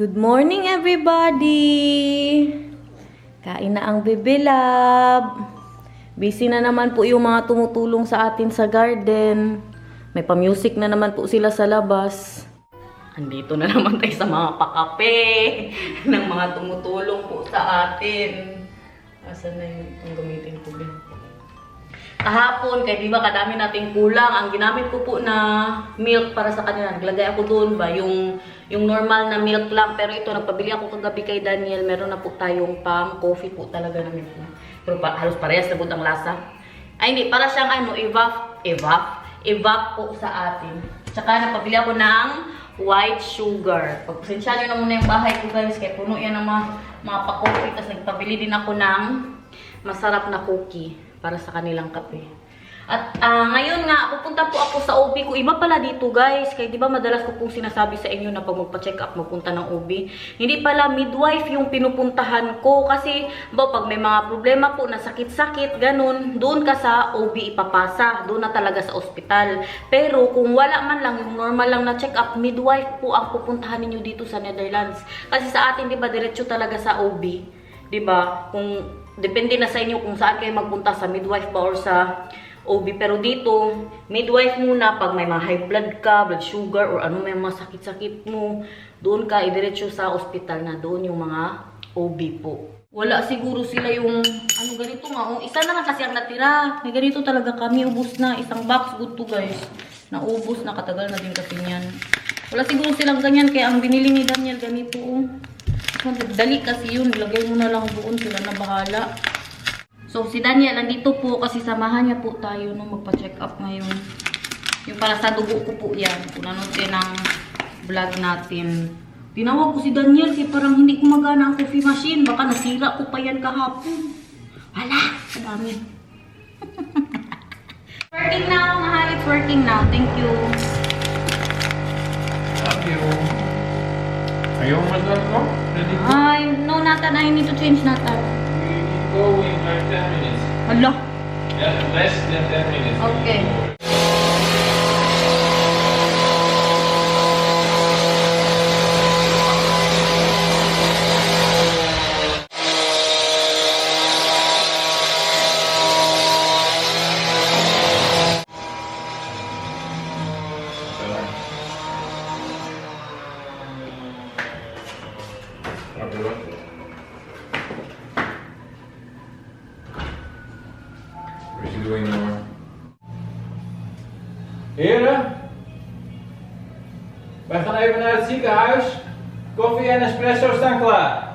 Good morning everybody! Kain na ang Bebe Love. Busy na naman po yung mga tumutulong sa atin sa garden. May pa-music na naman po sila sa labas. Andito na naman tayo sa mga pakape ng mga tumutulong po sa atin. Asan na yung gamitin ko ba? Kahapon, kaya di ba kadami nating kulang, ang ginamit ko po na milk para sa kanila. Naglagay ako doon ba, yung normal na milk lang. Pero ito, nagpabili ako kagabi kay Daniel. Meron na po tayong pang coffee po talaga na milk. Pero halos parehas na po ang lasa. Ay hindi, para siyang ano, evap po sa atin. Tsaka nagpabili ako ng white sugar. Pagpasensya nyo na muna yung bahay ko guys, kaya puno yan ng mga pa-coffee. Tapos nagpabili din ako ng masarap na cookie para sa kanilang kape. At ngayon nga, pupunta po ako sa OB ko. Iba pala dito guys. Kaya di ba madalas ko pong sinasabi sa inyo na pag magpa-check up, magpunta ng OB. Hindi pala midwife yung pinupuntahan ko. Kasi ba, pag may mga problema po na sakit-sakit, ganun, doon ka sa OB ipapasa. Doon na talaga sa ospital. Pero kung wala man lang, yung normal lang na check up, midwife po ang pupuntahan ninyo dito sa Netherlands. Kasi sa atin, di ba, diretso talaga sa OB. Di ba? Kung depende na sa inyo kung saan kayo magpunta, sa midwife ba or sa OB. Pero dito, midwife muna pag may mga high blood ka, blood sugar, or ano may mga sakit-sakit mo. Doon ka, idiretso sa ospital na. Doon yung mga OB po. Wala siguro sila yung, ano ganito nga. Isa na lang kasi ang natira. May ganito talaga kami. Ubus na. Isang box. Good to guys. Naubos na. Katagal na din kasi yan. Wala siguro silang ganyan. Kaya ang binili ni Daniel ganito. Dali kasi yun. Ilagay mo na lang doon. Sila na bahala. So, si Daniel, nandito po kasi samahan niya po tayo nung magpa-check up ngayon. Yung para sa dugo ko po yan. Kung nanood din ang vlog natin. Tinawag ko si Daniel kasi parang hindi gumagana ang coffee machine. Baka nasira ko pa yan kahapon. Hala, kadami. Working now, mahal. It's working now. Thank you. Thank you. Are you almost done now? Ready to No, Nathan. I need to change Nathan. go in like 10 minutes? Hala. Yeah, less than 10 minutes. Okay. What is he doing now? Heren, wij gaan even naar het ziekenhuis. Koffie en espresso staan klaar.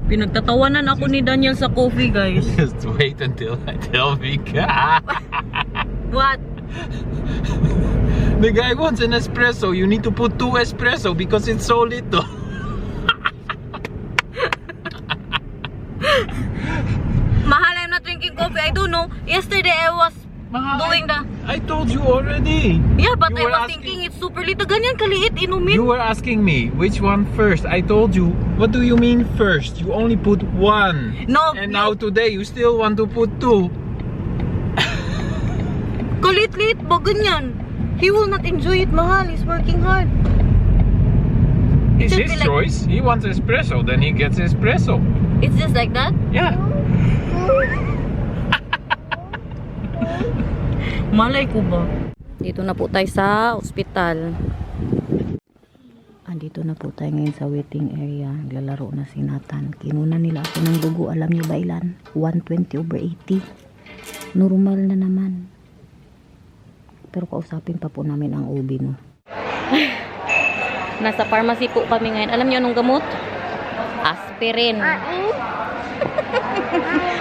Pinagtatawanan ako ni Daniel sa coffee, guys. Just wait until I tell Vika. What? The guy wants an espresso. You need to put 2 espresso because it's so little. Mahal, I'm not drinking coffee. I don't know. Yesterday I was doing the... I told you already. Yeah, but You I were was asking- thinking it's super little. Ganyan kaliit, inumin. You were asking me which one first. I told you, what do you mean first? You only put 1. No, And now today you still want to put 2. Kalit-lit ba ganyan? He will not enjoy it, mahal. He's working hard. It's should his be like- choice. He wants espresso, then he gets espresso. It's just like that? Yeah. Malay ko ba? Dito na po tayo sa ospital. Andito na po tayo ngayon sa waiting area. Naglalaro na si Nathan. Kinuna nila ako ng dugo. Alam niyo ba ilan? 120/80. Normal na naman. Pero kausapin pa po namin ang OB mo. Nasa pharmacy po kami ngayon. Alam niyo anong gamot? Aspirin.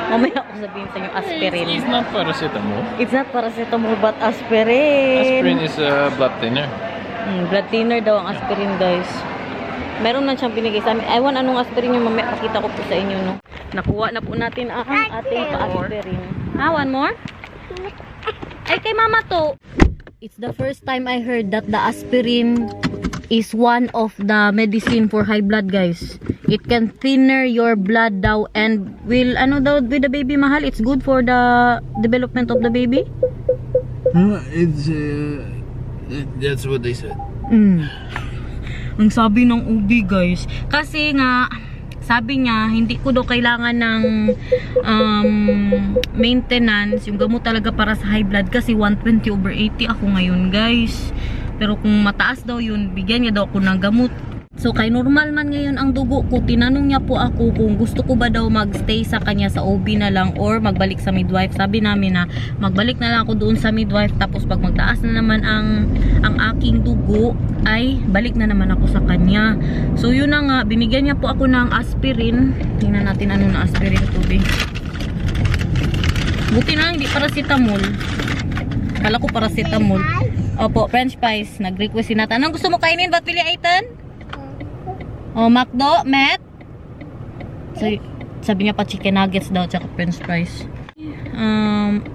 Mamaya ako sabihin sa inyo aspirin. It's not paracetamol. It's not paracetamol but aspirin. Aspirin is a blood thinner. Blood thinner daw ang aspirin, guys. Meron na siyang binigay sa amin. Ewan anong aspirin yung mamaya pakita ko po sa inyo, no. Nakuha na po natin ang ating pa-aspirin. One more? Ay, kay mama to. It's the first time I heard that the aspirin is one of the medicine for high blood, guys. It can thinner your blood daw and will, ano daw with the baby, mahal? It's good for the development of the baby? It's that's what they said. Ang sabi ng ubi guys. Kasi nga, sabi niya, hindi ko daw kailangan ng maintenance. Yung gamot talaga para sa high blood. Kasi 120/80 ako ngayon guys. Pero kung mataas daw yun, bigyan niya daw ako ng gamot. So kay normal man ngayon ang dugo ko, tinanong niya po ako kung gusto ko ba daw magstay sa kanya sa OB na lang or magbalik sa midwife. Sabi namin na magbalik na lang ako doon sa midwife, tapos pag magtaas na naman ang aking dugo ay balik na naman ako sa kanya. So yun na nga, binigyan niya po ako ng aspirin. Tingnan natin ano na aspirin to be. Buti na hindi paracetamol. Kala ko paracetamol. Opo, french fries. Nag-request si Nathan. Anong gusto mo kainin? Ba't pili, Aitan? Oh, McDo, Matt. Sabi niya pa chicken nuggets daw tsaka french fries.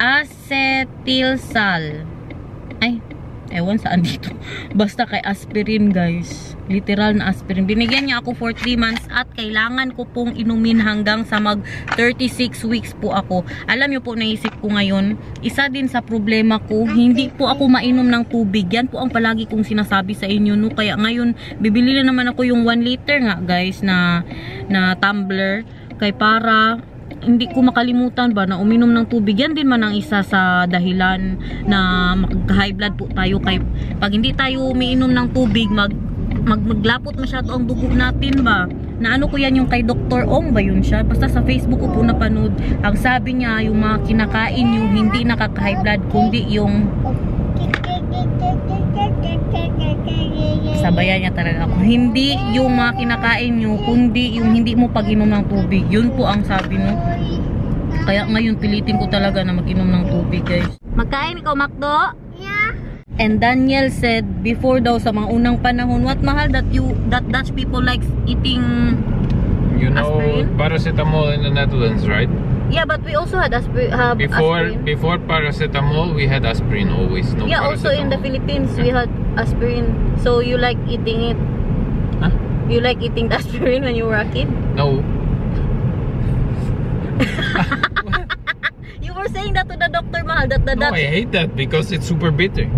Acetilsal. Ay, ewan saan dito. Basta kay aspirin guys. Literal na aspirin. Binigyan niya ako for 3 months at kailangan ko pong inumin hanggang sa mag 36 weeks po ako. Alam niyo po, naisip ko ngayon, isa din sa problema ko, hindi po ako mainom ng tubig. Yan po ang palagi kong sinasabi sa inyo, no? Kaya ngayon, bibili na naman ako yung 1 liter nga guys na tumbler. Kaya para hindi ko makalimutan ba na uminom ng tubig. Yan din man ang isa sa dahilan na mag-high blood po tayo. Kaya pag hindi tayo umiinom ng tubig, maglapot masyado ang dugo natin ba. Na ano ko yan, yung kay Dr. Ong ba yun siya? Basta sa Facebook ko po napanood. Ang sabi niya, yung mga kinakain nyo hindi nakaka-high blood, kundi yung sabayan niya talaga ako. Hindi yung mga kinakain nyo, kundi yung hindi mo pag-inom ng tubig. Yun po ang sabi no. Kaya ngayon pilitin ko talaga na mag-inom ng tubig guys. Magkain ikaw, Macdo? Yeah. And Daniel said before daw sa mga unang panahon, what mahal that Dutch people likes eating aspirin? Paracetamol in the Netherlands, right? Yeah, but we also had aspirin. Before paracetamol, we had aspirin always. No, yeah, also in the Philippines we had aspirin. So you like eating it? Huh? You like eating the aspirin when you were a kid? No. You were saying that to the doctor, mahal, that the No, Dutch... I hate that because it's super bitter.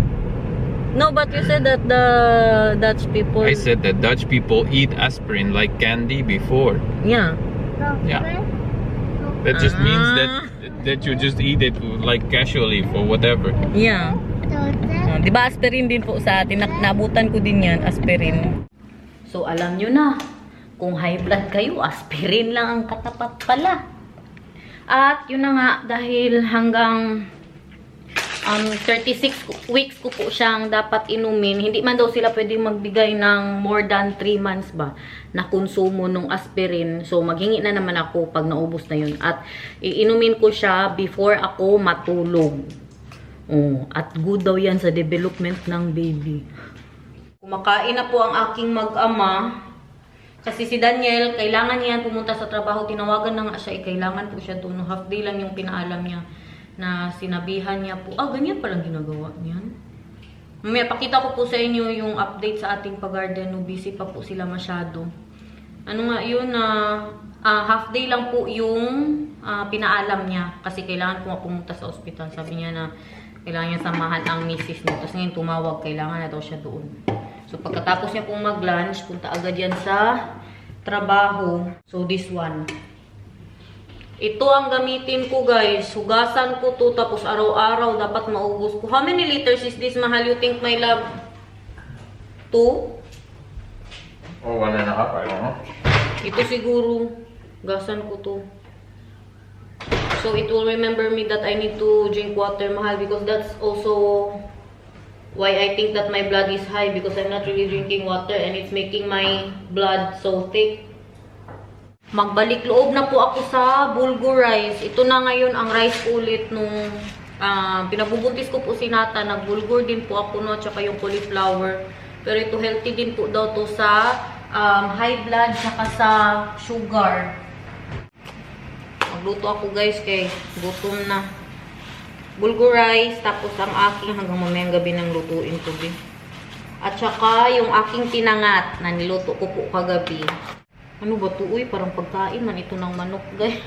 No, but you said that the Dutch people... I said that Dutch people eat aspirin like candy before. Yeah. Yeah. That just means that you just eat it like casually for whatever. Yeah. Di ba aspirin din po sa atin? Nabutan ko din yan, aspirin. So alam nyo na, kung high blood kayo, aspirin lang ang katapat pala. At yun na nga, dahil hanggang 36 weeks ko po siyang dapat inumin. Hindi man daw sila pwedeng magbigay ng more than 3 months ba na konsumo ng aspirin. So maghingi na naman ako pag naubos na yun. At iinumin ko siya before ako matulog. Oh, at good daw yan sa development ng baby. Kumakain na po ang aking mag-ama. Kasi si Daniel, kailangan niya pumunta sa trabaho. Tinawagan na nga siya. Kailangan po siya doon. Half day lang yung pinaalam niya. Na sinabihan niya po, ganyan palang ginagawa niyan. May pakita ko po sa inyo yung update sa ating pag-garden. No, busy pa po sila masyado. Ano nga yun na half day lang po yung pinaalam niya. Kasi kailangan po pumunta sa ospital. Sabi niya na kailangan niya samahan ang misis niya. Tapos ngayon tumawag, kailangan na daw siya doon. So pagkatapos niya pong mag-lunch, punta agad yan sa trabaho. So this one. Ito ang gamitin ko guys. Hugasan ko to tapos araw-araw dapat maubos ko. How many liters is this, mahal, you think, my love? 2? Or 1.5, I don't know. Ito siguro. Hugasan ko to. So it will remember me that I need to drink water, mahal, because that's also why I think that my blood is high, because I'm not really drinking water and it's making my blood so thick. Magbalik loob na po ako sa bulgur rice. Ito na ngayon ang rice ulit nung pinabubuntis ko po si Nata. Nagbulgur din po ako, no, tsaka yung cauliflower. Pero ito healthy din po daw to sa high blood tsaka sa sugar. Magluto ako guys kay gutom na. Bulgur rice, tapos ang aking hanggang mamayang gabi nang lutuin ko din. At tsaka yung aking tinangat na niluto ko po kagabi. Ano ba ito? Uy, parang pagkain man ito ng manok, guys.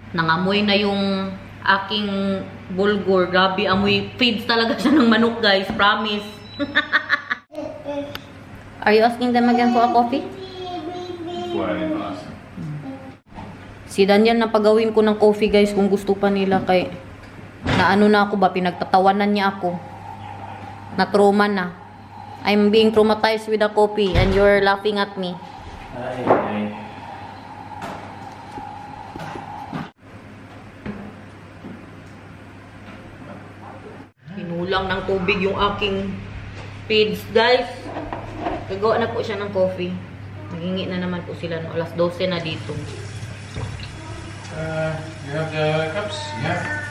Nangamoy na yung aking bulgur. Grabe, amoy feeds talaga siya ng manok, guys. Promise. Are you asking them again for a coffee? That's why I didn't ask them. Si Daniel na pagawin ko ng coffee guys kung gusto pa nila kay na ano na ako ba, pinagtatawanan niya ako. Na trauma na. I'm being traumatized with the coffee and you're laughing at me. Ay. Pinulang ng tubig yung aking feeds guys. Gagawa na po siya ng coffee. Naghingi na naman po sila no, alas 12 na dito. You have the cups? Yeah.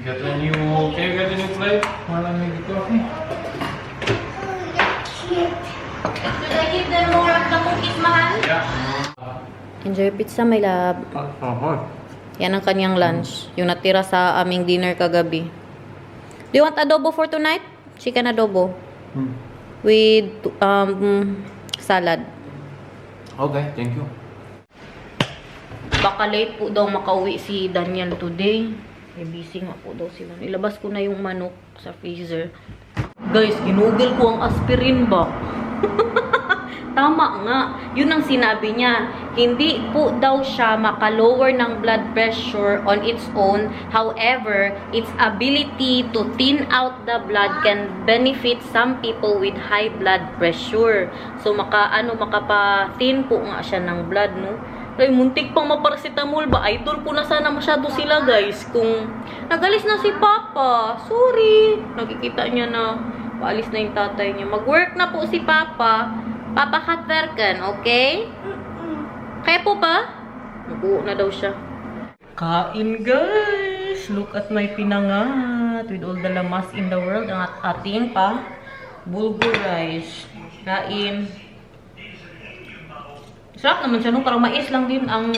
Get a new. Can you get a new plate while I make the coffee? Should I give them more of the cookies, mahal? Yeah. Enjoy pizza, my love. Yan ang kanyang lunch. Yung natira sa aming dinner kagabi. Do you want adobo for tonight? Chicken adobo. With salad. Okay, thank you. Baka late po daw makauwi si Daniel today. Busy nga po daw sila. Ilabas ko na yung manok sa freezer. Guys, ginugol ko ang aspirin ba? Tama nga. Yun ang sinabi niya. Hindi po daw siya makalower ng blood pressure on its own. However, its ability to thin out the blood can benefit some people with high blood pressure. So, makapa-thin po nga siya ng blood, no? Ay, muntik pang maparacetamol ba? Idol ko na sana masyado sila, guys. Kung nagalis na si Papa. Sorry. Nakikita niya na paalis na yung tatay niya. Mag-work na po si Papa. Papa katwerken, okay? Kaya po ba? Mag-uo na daw siya. Kain, guys. Look at my pinangat. With all the lamas in the world. Ang ating pa. Bulgur rice. Kain. Sarap naman siya, no? Parang mais lang din ang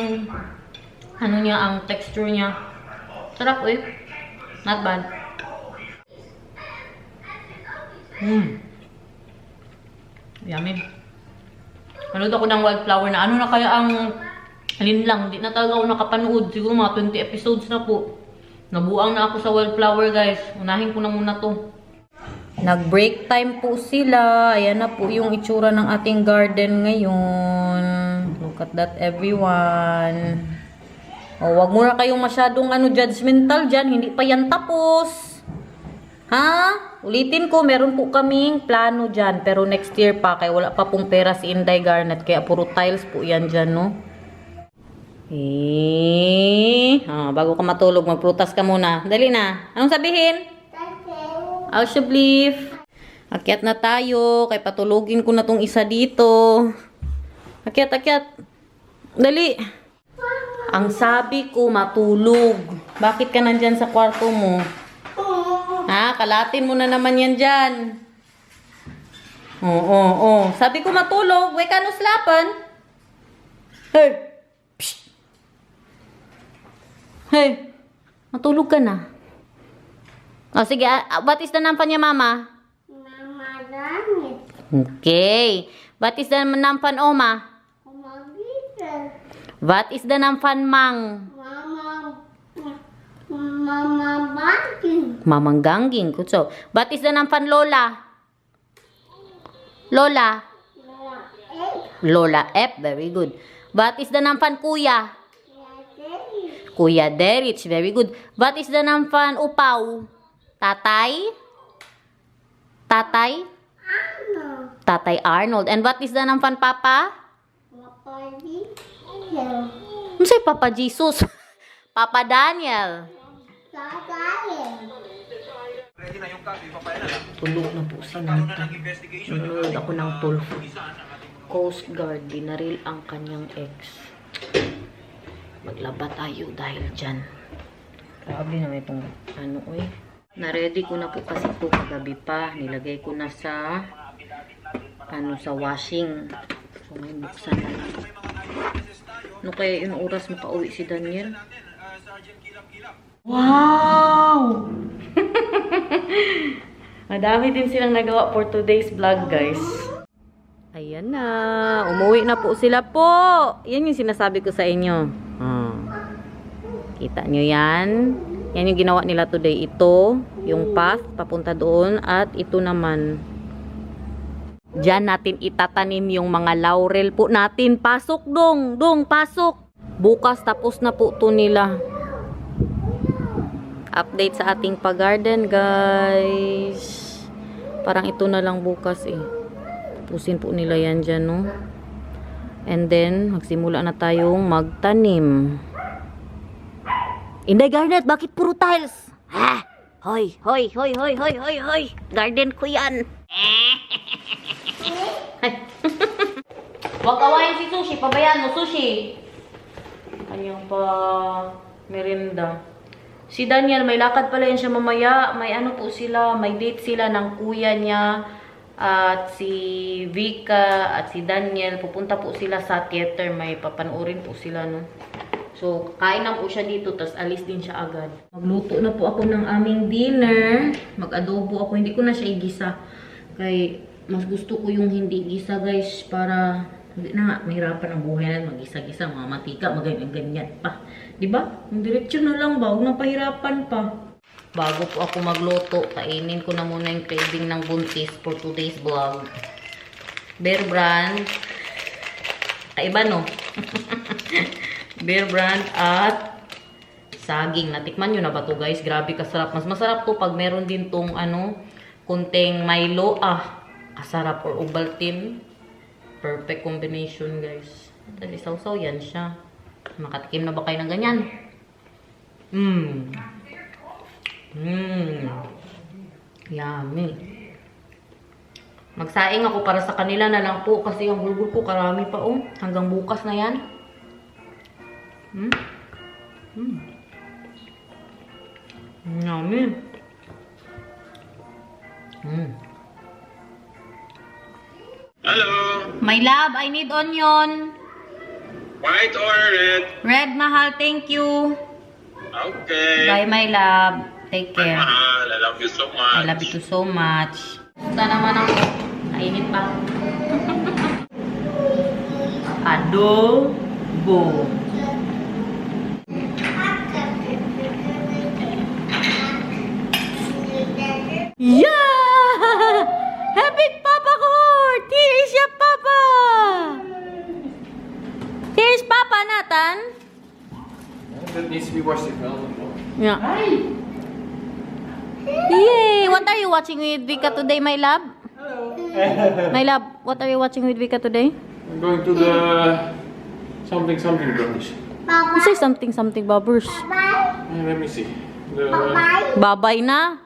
ano niya, ang texture niya. Sarap, eh. Not bad. Yummy. Nanood ako ng Wildflower na ano na kaya ang alin lang. Di na talaga ako nakapanood. Siguro mga 20 episodes na po. Nabuang na ako sa Wildflower, guys. Unahin ko na muna to. Nag-break time po sila. Ayan na po yung itsura ng ating garden ngayon. Look at that, everyone. O, wag mo na kayong masyadong judgmental dyan. Hindi pa yan tapos. Ha? Ulitin ko, meron po kaming plano dyan. Pero next year pa, kaya wala pa pong pera si Inday Garnet. Kaya puro tiles po yan dyan, no? Bago ka matulog, magprutas ka muna. Dali na. Anong sabihin? Ausblief. Akyat na tayo. Kaya patulogin ko na tong isa dito. Akyat, akyat. Dali. Ang sabi ko, matulog. Bakit ka nandyan sa kwarto mo? Ha? Kalatin mo na naman yan dyan. Oo. Sabi ko matulog. Wake ka no slapan. Hey. Psst. Hey. Matulog ka na. Oh, sige. What is the name niya, Mama? Mama Damit. Okay. What is the name Oma? Mama Gita. What is the name Mang? Mama Banking. Mamang Gangging. Good so. What is the name Lola? Lola. Lola F. Very good. What is the name Kuya? Kuya Derich. Very good. What is the name Upaw? Tatay? Tatay? Ano? Tatay Arnold. And what is the name Papa? Papa Gita. Ano sa'yo, Papa Jesus? Papa Daniel. Tatay. Tulog na po si Nata. Nanonood ako ng Tulfo. Coast Guard, binaril ang kanyang ex. Maglaba tayo dahil dyan. Grabe naman itong Na-ready ko na po kasi ito kagabi pa. Nilagay ko na sa sa washing. So, may buksan na lang. Ano kaya yung oras makauwi si Daniel? Wow! Madami din silang nagawa for today's vlog, guys. Ayan na. Umuwi na po sila po. Yan yung sinasabi ko sa inyo. Kita nyo yan? Yan yung ginawa nila today. Ito, yung path, papunta doon. At ito naman. Diyan natin itatanim yung mga laurel po natin. Pasok dong, pasok. Bukas tapos na po to nila. Update sa ating pag-garden, guys. Parang ito na lang bukas eh. Tapusin po nila yan dyan, no? And then, magsimula na tayong magtanim. Inday Garnet, bakit puro tiles? Ha? Hoy. Garden ko yan. Huwag kawain si Sushi. Pabayaan mo, Sushi. Kanyang pa merinda. Si Daniel, may lakad pala yan siya mamaya. May ano po sila, may date sila ng kuya niya. At si Vika at si Daniel. Pupunta po sila sa theater. May papanoorin po sila, no? So, kain lang po siya dito, tapos alis din siya agad. Magluto na po ako ng aming dinner. Mag-adobo ako. Hindi ko na siya igisa. Kaya, mas gusto ko yung hindi gisa, guys, para hindi na nga, mahirapan ang buhay na mag-gisa-gisa, mga matika, maganyan-ganyan pa. Diba? Yung diretsyon na lang ba? Huwag nang pahirapan pa. Bago po ako magluto, kainin ko na muna yung craving ng buntis for today's vlog. Bear Brand. Kaiba, no? Bear Brand at saging. Natikman nyo na ba to, guys? Grabe kasarap. Mas masarap to pag meron din tong ano, kunting Milo. Kasarap or Ovaltine. Perfect combination, guys. Tapos isaw-saw yan siya. Makatikim na ba kayo ng ganyan? Yummy. Magsaing ako para sa kanila na lang po kasi ang bulgur ko karami pa, oh. Hanggang bukas na yan. Yummy. Hello. My love, I need onion. White or red? Red, mahal. Thank you. Okay. Bye, my love. Take care. Mahal. I love you so much. I love you too so much. Punta naman ako. Nainit pa. Adobo. Yeah! Happy Papa Court! Here is your Papa! Here's Papa, Nathan. That needs to be washed as well. Yeah. Yay! What are you watching with Vika today, my love? Hello. My love, what are you watching with Vika today? I'm going to the something brothers. You say something bobbers. Let me see. The Babay na.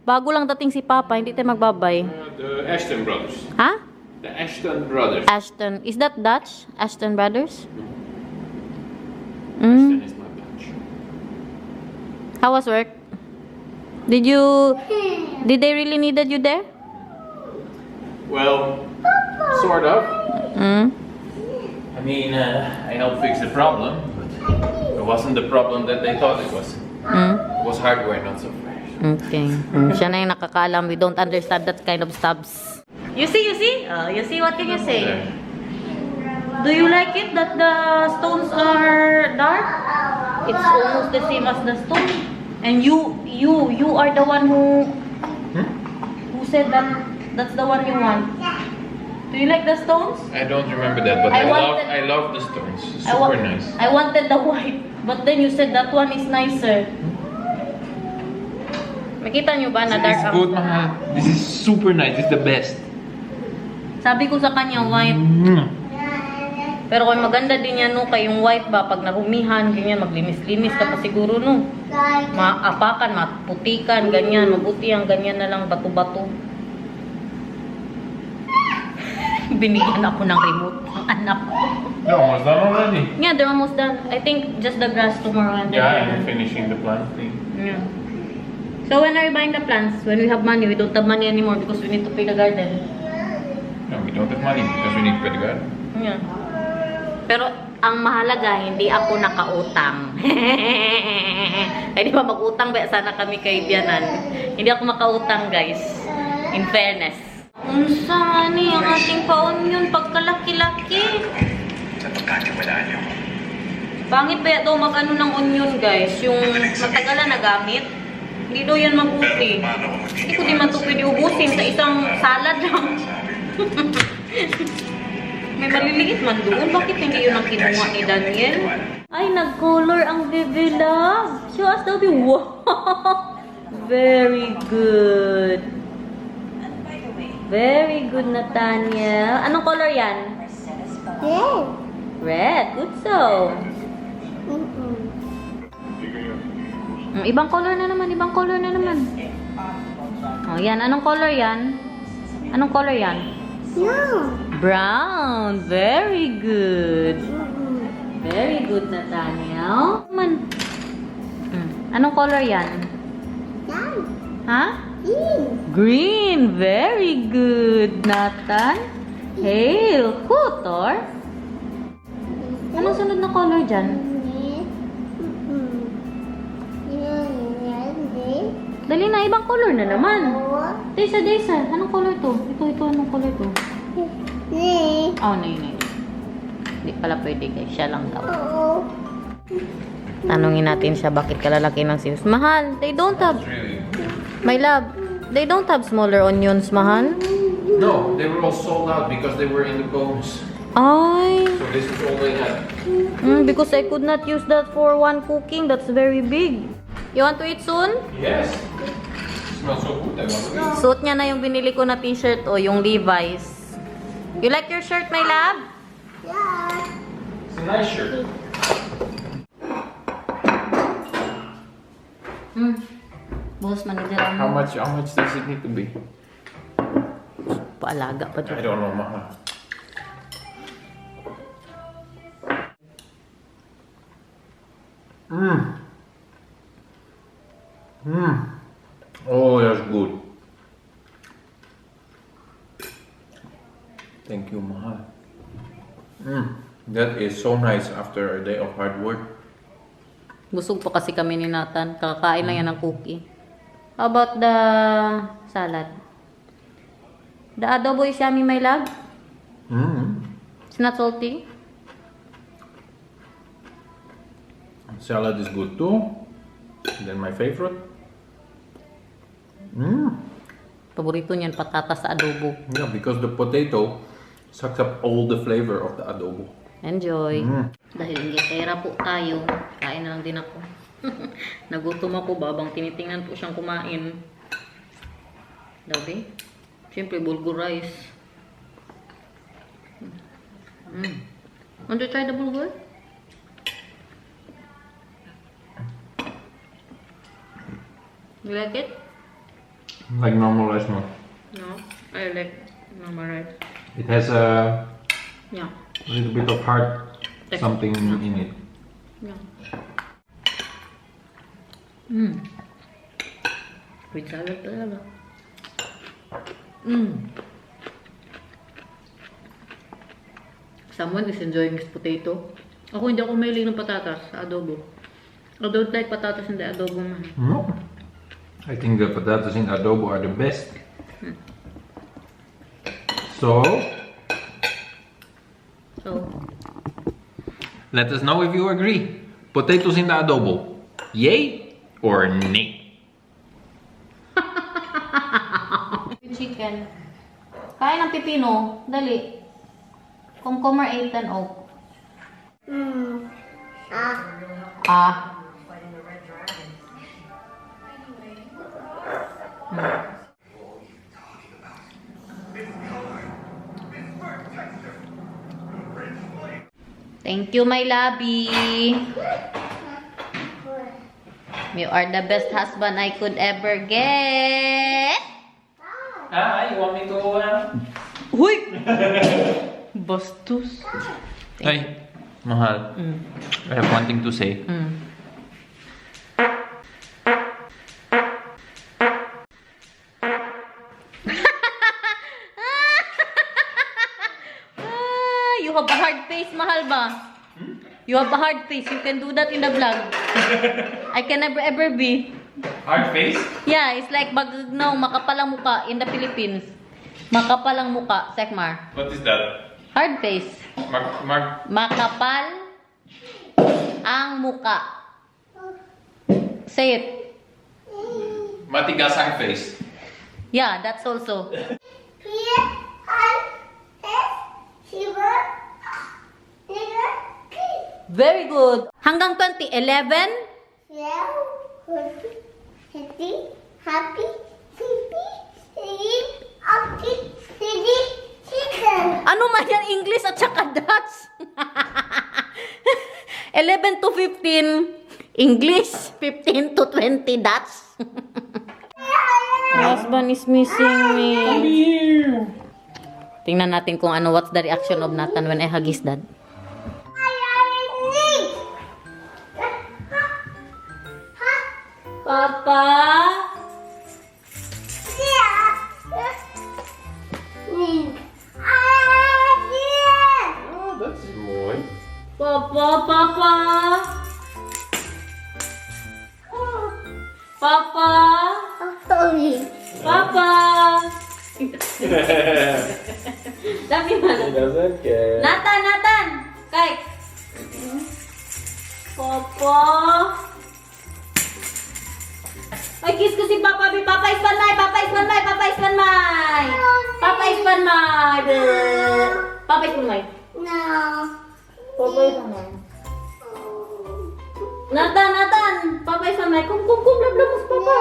Bago lang dating si Papa, hindi tayo magbabay. the Ashton brothers. Ha? The Ashton brothers. Ashton. Is that Dutch? Ashton Brothers? Ashton is not Dutch. How was work? Did they really needed you there? Well, sort of. Mm. I mean, I helped fix the problem, but it wasn't the problem that they thought it was. It was hardware, not software. Okay. Siya na yung nakakaalam. We don't understand that kind of stuffs. You see? You see? What can you say? Do you like it that the stones are dark? It's almost the same as the stone. And you are the one who said that that's the one you want. Do you like the stones? I don't remember that, but I love the stones. Super nice. I wanted the white, but then you said that one is nicer. Makita nyo ba na dark It's ang... good, mahal. This is super nice. It's the best. Sabi ko sa kanya, white. Pero kung maganda din yan, no, kay yung white ba, pag narumihan, ganyan, maglinis-linis ka pa siguro, no. Maapakan, maputikan, ganyan. Mabuti ang ganyan na lang, bato-bato. Binigyan ako ng remote ng anak ko. You're almost done already. Yeah, they're almost done. I think just the grass tomorrow and then Yeah, they're I'm done. finishing the planting. Yeah. So when are you buying the plants? When we have money. We don't have money anymore because we need to pay the garden. No, we don't have money because we need to pay the garden. Yeah. Pero ang mahalaga, hindi ako nakautang. Ay, di ba mag-utang ba? Sana kami kay Bianan. Hindi ako makautang, guys. In fairness. Unsa ni ang ating pa-onion pagkalaki-laki? Pangit ba ito mag-ano ng onion, guys? Yung matagalan na gamit. Hindi daw yan mabuti. Hindi ko di man ito pwede ubusin sa isang salad lang. May maliliit man doon. Bakit hindi yun ang kinuha ni Daniel? Ay, nag-color ang Bebe Love. Show us daw. Wow! Very good. Very good, Nathaniel. Anong color yan? Yes. Red. Good so. Ibang color na naman. Ibang color na naman. Oh, yan. Anong color yan? Anong color yan? No. Brown. Very good. Very good, Nathaniel. Man. Anong color yan? Yan. Ha? Green. Very good, Nathan. Hail. Kutor. Anong sunod na color dyan? Dali na, ibang color na naman. Desa, Desa. Anong color to? Ito, anong color to? Oh, nay. Hindi pala pwede guys. Siya lang daw. Tanungin natin siya bakit kalalaki ng sales. Mahal, they don't have... Really? My love, they don't have smaller onions, mahal. No, they were all sold out because they were in the cones. Ay. So this is all they had. Because I could not use that for one cooking. That's very big. You want to eat soon? Yes. Smells so good. I want to eat. Suot niya na yung binili ko na t-shirt o yung Levi's. You like your shirt, my love? It's a nice shirt. Boss manager How much does it need to be? Paalaga pa I dyan. don't know, Maha. Oh, that's good. Thank you, Maha. That is so nice after a day of hard work. Busog pa kasi kami ni Nathan. Kakakain lang yan ng cookie. How about the salad? The adobo is yummy, my love. It's not salty. Salad is good too. Then my favorite. Paborito niyan, patatas sa adobo. Yeah, because the potato sucks up all the flavor of the adobo. Enjoy. Dahil ingitera po tayo, kain na lang din ako. Nagutom ako babang tinitingnan po siyang kumain. Dabi? Siyempre, bulgur rice. Want to try the bulgur? You like it? Like normal rice milk. No, I like normal rice. It has a Yeah. little bit of hard something in it. Yeah. With salad talaga. Someone is enjoying his potato. Ako hindi ako mahilig ng patatas sa adobo. I don't like patatas in the adobo man. No. I think the potatoes in adobo are the best. So, let us know if you agree. Potatoes in the adobo. Yay or nay? Chicken. Kain ng pipino. Dali. Kumkumar 8 and oak. Ah. Thank you, my lovey. You are the best husband I could ever get. You want me to? Huy! Bastos. Hey, Mahal. I have one thing to say. You have a hard face, mahal ba? You have a hard face. You can do that in the vlog. I can never ever be. Hard face? Yeah, it's like bagnaw, makapalang muka in the Philippines. Makapalang muka, Sekmar. What is that? Hard face. Mark. Makapal ang muka. Say it. Matigas ang face. Yeah, that's also. Here, Very good. Hanggang 20. 11? Yeah. Happy. Happy. Happy. Happy. Happy. Chicken. Ano man yan, English at saka Dutch? 11 to 15, English. 15 to 20, Dutch. My husband is missing me. Tingnan natin kung ano, what's the reaction of Nathan when I hug his dad. Papa? Oh, that's boy. Papa, Papa? Papa? Papa? Dami mana? doesn't care. Nathan, Nathan! Kay! Papa? Ay, kiss ko si Papa. Papa is panmay! Papa is panmay! Papa is panmay! Papa is panmay! Papa is panmay! No. Papa is panmay! Nathan, Nathan! Papa is panmay! Kum, lablamos, Papa!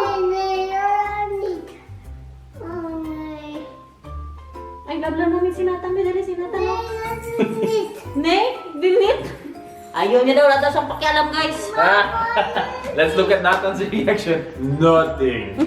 Ay, lablan namin si Nathan. Dali si Nathan. Oh. Ne? Dinit? Ayaw niya daw. Wala daw siyang pakialam, guys. Let's look at Nathan's reaction. Nothing.